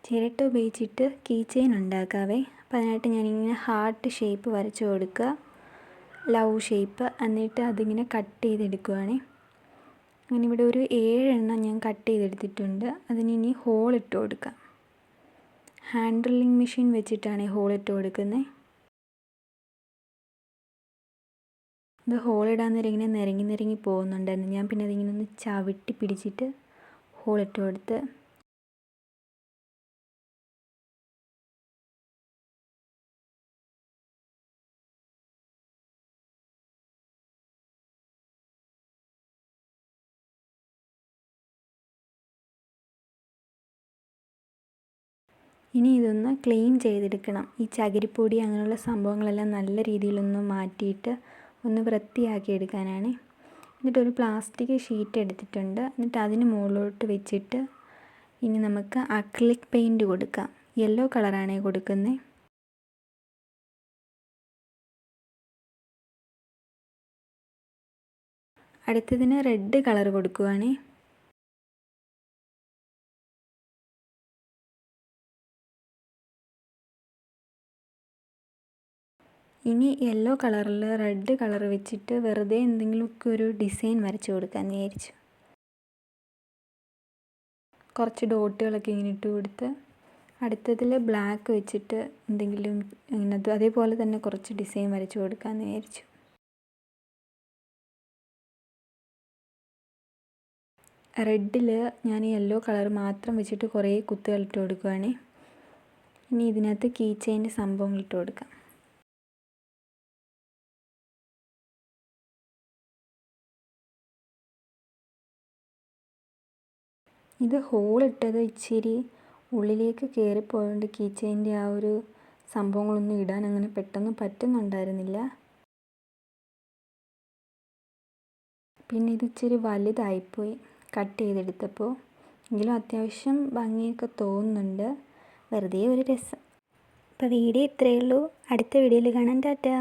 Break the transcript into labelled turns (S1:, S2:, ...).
S1: ചിരട്ട ഉപയോഗിച്ചിട്ട് key chain ഉണ്ടാക്കാവേ. അപ്പോൾ അതിനായിട്ട് ഞാനിങ്ങനെ ഹാർട്ട് ഷേപ്പ് വരച്ച് കൊടുക്കുക, ലവ് ഷേപ്പ്, എന്നിട്ട് അതിങ്ങനെ കട്ട് ചെയ്തെടുക്കുവാണേ. അങ്ങനെ ഇവിടെ ഒരു 7 എണ്ണം ഞാൻ കട്ട് ചെയ്തെടുത്തിട്ടുണ്ട്. അതിനി ഹോൾ ഇട്ട് കൊടുക്കാം. ഹാൻഡ് ഡ്രില്ലിംഗ് മെഷീൻ വെച്ചിട്ടാണ് ഹോൾ ഇട്ട് കൊടുക്കുന്നത്. ഇത് ഹോളിടാൻ നേരം ഇങ്ങനെ നിരങ്ങി പോകുന്നുണ്ടായിരുന്നു. ഞാൻ പിന്നെ അതിങ്ങനെ ഒന്ന് ചവിട്ടി പിടിച്ചിട്ട് ഹോളിട്ട് കൊടുത്ത്. ഇനി ഇതൊന്ന് ക്ലീൻ ചെയ്തെടുക്കണം. ഈ ചകിരിപ്പൊടി അങ്ങനെയുള്ള സംഭവങ്ങളെല്ലാം നല്ല രീതിയിലൊന്ന് മാറ്റിയിട്ട് ഒന്ന് വൃത്തിയാക്കി എടുക്കാനാണ്. എന്നിട്ടൊരു പ്ലാസ്റ്റിക് ഷീറ്റ് എടുത്തിട്ടുണ്ട്. എന്നിട്ട് അതിന് മുകളിലോട്ട് വെച്ചിട്ട് ഇനി നമുക്ക് അക്രിലിക് പെയിൻറ്റ് കൊടുക്കാം. യെല്ലോ കളറാണ് കൊടുക്കുന്നത്. അടുത്തതിന് റെഡ് കളർ കൊടുക്കുവാണ്. ഇനി യെല്ലോ കളറിൽ റെഡ് കളർ വെച്ചിട്ട് വെറുതെ എന്തെങ്കിലുമൊക്കെ ഒരു ഡിസൈൻ വരച്ച് കൊടുക്കാമെന്ന് വിചാരിച്ചു. കുറച്ച് ഡോട്ടുകളൊക്കെ ഇങ്ങനെ ഇട്ട് കൊടുത്ത് അടുത്തതിൽ ബ്ലാക്ക് വെച്ചിട്ട് എന്തെങ്കിലും ഇങ്ങനെ അതേപോലെ തന്നെ കുറച്ച് ഡിസൈൻ വരച്ച് കൊടുക്കാമെന്ന് വിചാരിച്ചു. റെഡിൽ ഞാൻ യെല്ലോ കളർ മാത്രം വെച്ചിട്ട് കുറേ കുത്തുകൾ ഇട്ട് കൊടുക്കുകയാണ്. ഇനി ഇതിനകത്ത് കീ ചെയിൻ്റെ സംഭവങ്ങൾ ഇട്ട് കൊടുക്കാം. ഇത് ഹോളിട്ടത് ഇച്ചിരി ഉള്ളിലേക്ക് കയറിപ്പോയതുകൊണ്ട് കീ ചെയിൻ്റെ ആ ഒരു സംഭവങ്ങളൊന്നും ഇടാൻ അങ്ങനെ പെട്ടെന്ന് പറ്റുന്നുണ്ടായിരുന്നില്ല. പിന്നെ ഇത് ഇച്ചിരി വലുതായിപ്പോയി കട്ട് ചെയ്തെടുത്തപ്പോൾ. എങ്കിലും അത്യാവശ്യം ഭംഗിയൊക്കെ തോന്നുന്നുണ്ട്. വെറുതെ ഒരു രസം. അപ്പോൾ വീഡിയോ ഇത്രയേ ഉള്ളൂ. അടുത്ത വീഡിയോയിൽ കാണാം. ടാറ്റാ.